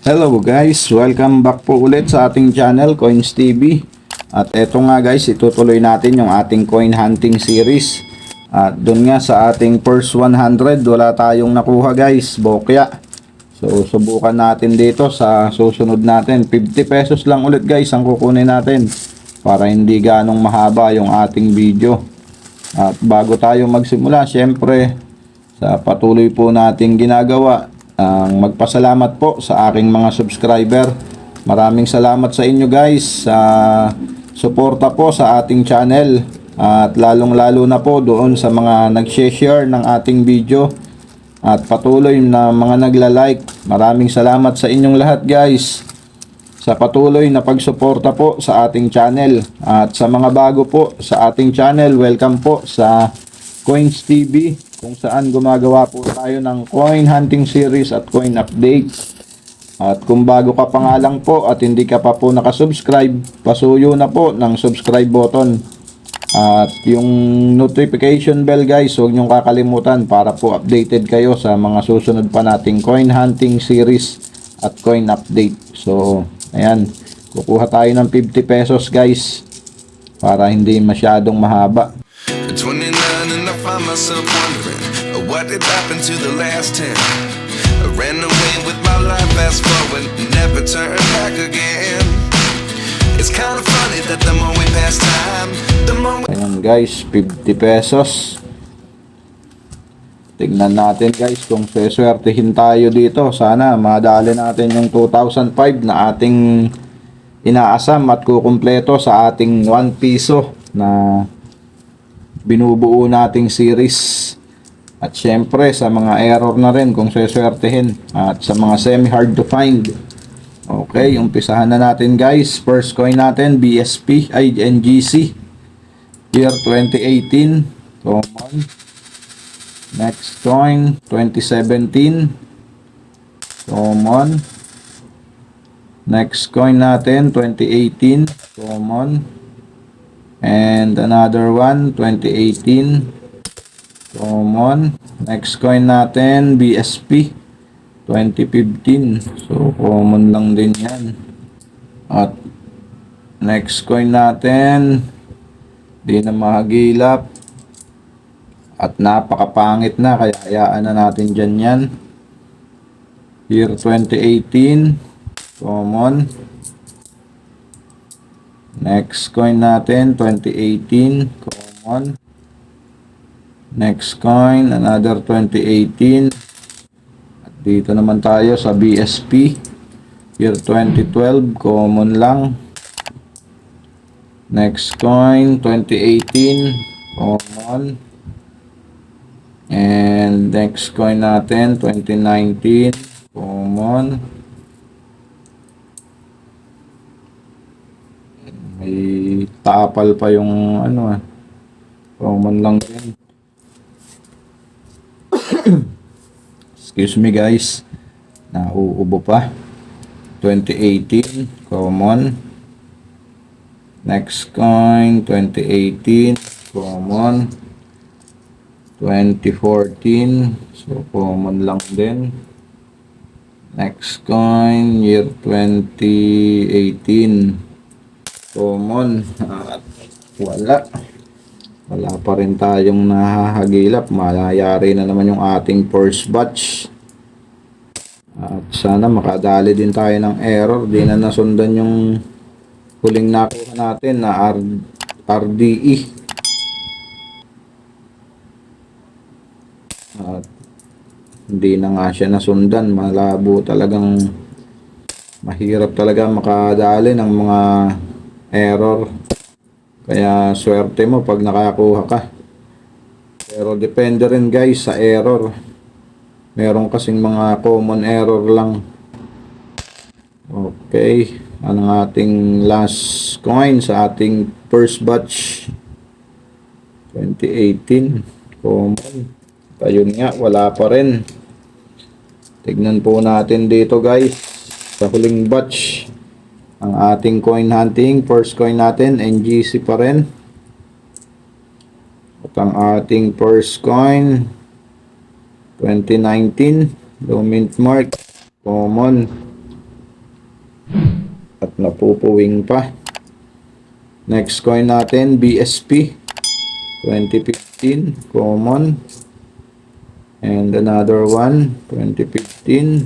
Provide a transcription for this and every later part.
Hello guys, welcome back po ulit sa ating channel Coins TV. At eto nga guys, itutuloy natin yung ating coin hunting series. At dun nga sa ating first 100, wala tayong nakuha guys, bokya. So subukan natin dito sa susunod natin. 50 pesos lang ulit guys ang kukunin natin para hindi ganong mahaba yung ating video. At bago tayo magsimula, syempre sa patuloy po nating ginagawa, ang magpasalamat po sa aking mga subscriber. Maraming salamat sa inyo guys sa suporta po sa ating channel, at lalong lalo na po doon sa mga nag-share ng ating video at patuloy na mga nagla-like. Maraming salamat sa inyong lahat guys sa patuloy na pagsuporta po sa ating channel. At sa mga bago po sa ating channel, welcome po sa Coins TV, kung saan gumagawa po tayo ng coin hunting series at coin updates. At kung bago ka pa nga lang po at hindi ka pa po nakasubscribe, pasuyo na po ng subscribe button at yung notification bell guys, huwag nyong kakalimutan para po updated kayo sa mga susunod pa nating coin hunting series at coin update. So ayan, kukuha tayo ng 50 pesos guys para hindi masyadong mahaba. 29 and I find myself wondering what did happen to the last 10. I ran away with my life, fast forward, never turn back again. It's kind of funny that the more we pass time, the more Ayan guys, 50 pesos. Tignan natin guys kung sweswertehin tayo dito. Sana madali natin yung 2005 na ating inaasam at kukumpleto sa ating 1 piso na binubuo nating series. At syempre sa mga error na rin kung sweswertehin, at sa mga semi hard to find. Okay, umpisahan na natin guys. First coin natin, BSP ay NGC, year 2018, common. Next coin 2017, common. Next coin natin 2018, common. And another one 2018, common. Next coin natin BSP 2015, so common lang din yan. At next coin natin, di na mahagilap at napakapangit na, kaya hayaan na natin dyan yan. Year 2018, common. Next coin natin 2018, common. Next coin another 2018. At dito naman tayo sa BSP, year 2012, common lang. Next coin 2018, common. And next coin natin 2019, common. May tapal pa yung ano, common lang din. Excuse me guys, nauubo pa. 2018, common. Next coin 2018, common. 2014, so common lang din. Next coin year 2018, common. At wala pa rin tayong nahahagilap. Malayari na naman yung ating first batch. At sana makadali din tayo ng error. Di na nasundan yung huling nakuha natin na RDE. At hindi na nga siya nasundan. Malabo talagang, mahirap talaga makadali ng mga error. Kaya swerte mo pag nakakuha ka. Pero depende rin guys sa error. Meron kasing mga common error lang. Okay, ang ating last coin sa ating first batch 2018, common. Ayun nga, wala pa rin. Tignan po natin dito guys sa huling batch. Ang ating coin hunting, first coin natin, NGC pa rin. At ang ating first coin, 2019, low mint mark, common. At napupuwing pa. Next coin natin, BSP 2015 common. And another one 2015.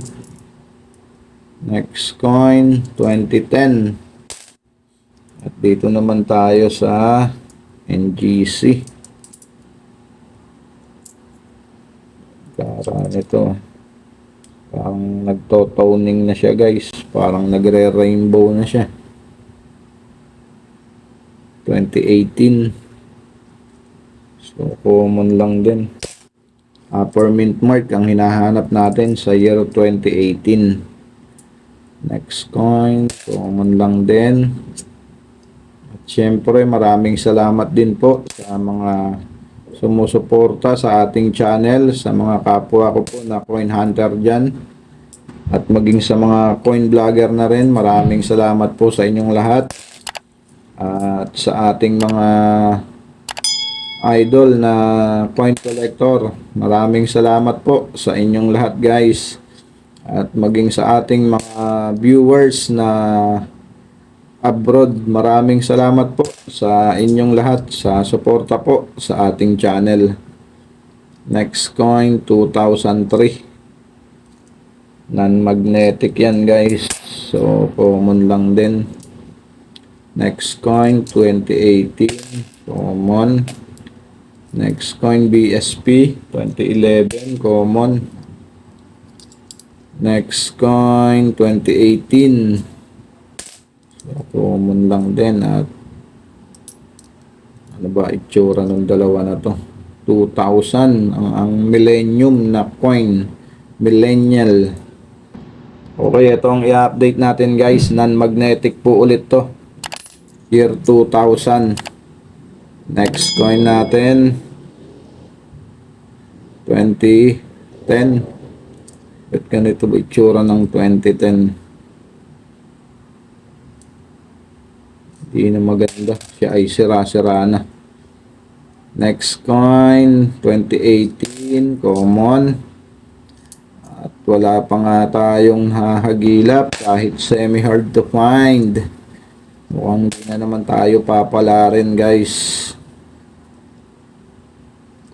Next coin 2010. At dito naman tayo sa NGC. Parang ito, parang nagto-toning na siya guys, parang nagre-rainbow na siya. 2018, so common lang din. Upper mint mark ang hinahanap natin sa year 2018. Next coin, common lang din. At syempre maraming salamat din po sa mga sumusuporta sa ating channel, sa mga kapwa ko po na coin hunter dyan, at maging sa mga coin vlogger na rin. Maraming salamat po sa inyong lahat, at sa ating mga idol na coin collector, maraming salamat po sa inyong lahat guys, at maging sa ating mga viewers na abroad, maraming salamat po sa inyong lahat sa suporta po sa ating channel. Next coin 2003, non-magnetic yan guys, so common lang din. Next coin 2018 common. Next coin BSP 2011 common. Next coin 2018, common lang din. At ano ba itsura ng dalawa na to? 2000 ang millennium na coin, millennial. Okay, ito ang i-update natin guys, non-magnetic po ulit to, year 2000. Next coin natin 2010. Ba't ganito ba itsura ng 2010? Hindi na maganda. Siya ay sira-sira na. Next coin 2018 common. At wala pa nga tayong hahagilap kahit semi hard to find. Mukhang hindi na naman tayo papalarin guys.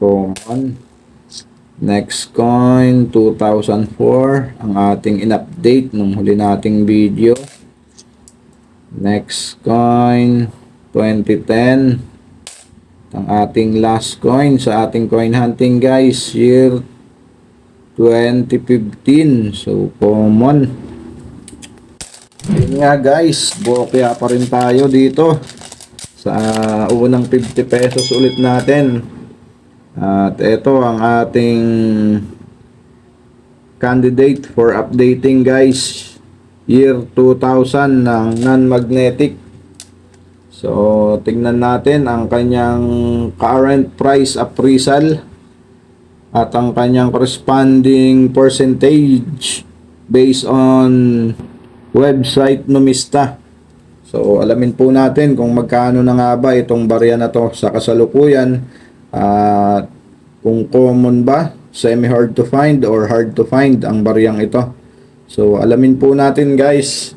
Common. Next coin 2004, ang ating in-update nung huli nating video. Next coin 2010, ang ating last coin sa ating coin hunting guys, year 2015, so common. Yun nga guys, bokya pa rin tayo dito sa unang 50 pesos ulit natin. At ito ang ating candidate for updating guys, year 2000 ng non-magnetic. So tingnan natin ang kanyang current price appraisal at ang kanyang corresponding percentage based on website Numista. So alamin po natin kung magkano na nga ba itong barya na to sa kasalukuyan, at kung common ba, semi hard to find or hard to find ang baryang ito. So alamin po natin guys.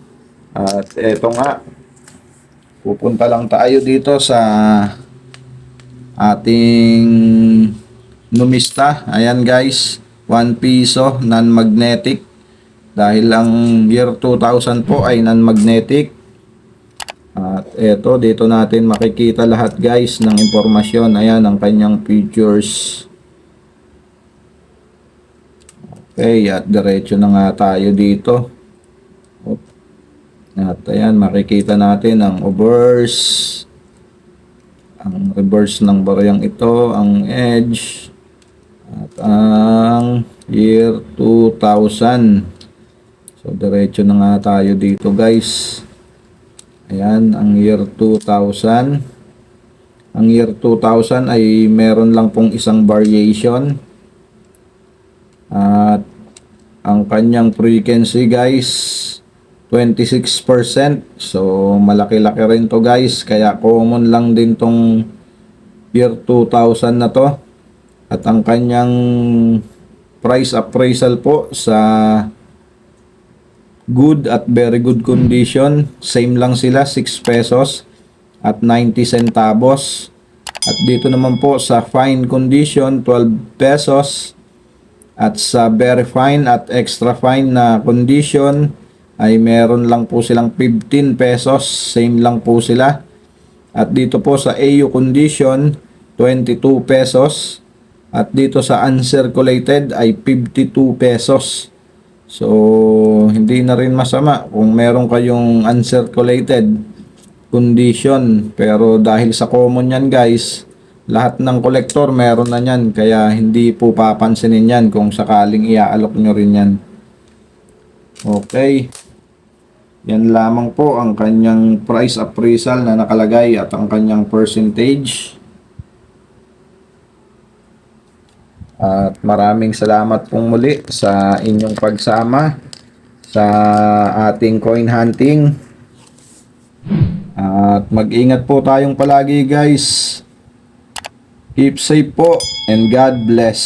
At eto nga, pupunta lang tayo dito sa ating Numista. Ayan guys, 1 piso non-magnetic, dahil ang year 2000 po ay non-magnetic. At eto, dito natin makikita lahat guys ng impormasyon. Ayan ang kanyang features. Okay, at diretso na nga tayo dito. At ayan, makikita natin ang obverse, ang reverse ng baryang ito, ang edge, at ang year 2000. So diretso na nga tayo dito guys. Ayan, ang year 2000. Ang year 2000 ay meron lang pong isang variation. At ang kanyang frequency guys, 26%. So malaki-laki rin to guys. Kaya common lang din tong year 2000 na to. At ang kanyang price appraisal po sa good at very good condition, same lang sila, 6 pesos at 90 centavos. At dito naman po sa fine condition, 12 pesos. At sa very fine at extra fine na condition ay meron lang po silang 15 pesos, same lang po sila. At dito po sa AU condition, 22 pesos. At dito sa uncirculated ay 52 pesos. So, hindi na rin masama kung meron kayong uncirculated condition. Pero dahil sa common yan guys, lahat ng kolektor meron na yan. Kaya hindi po papansinin yan kung sakaling iaalok nyo rin yan. Okay. Yan lamang po ang kanyang price appraisal na nakalagay at ang kanyang percentage. At maraming salamat pong muli sa inyong pagsama sa ating coin hunting. At mag-ingat po tayong palagi guys. Keep safe po and God bless.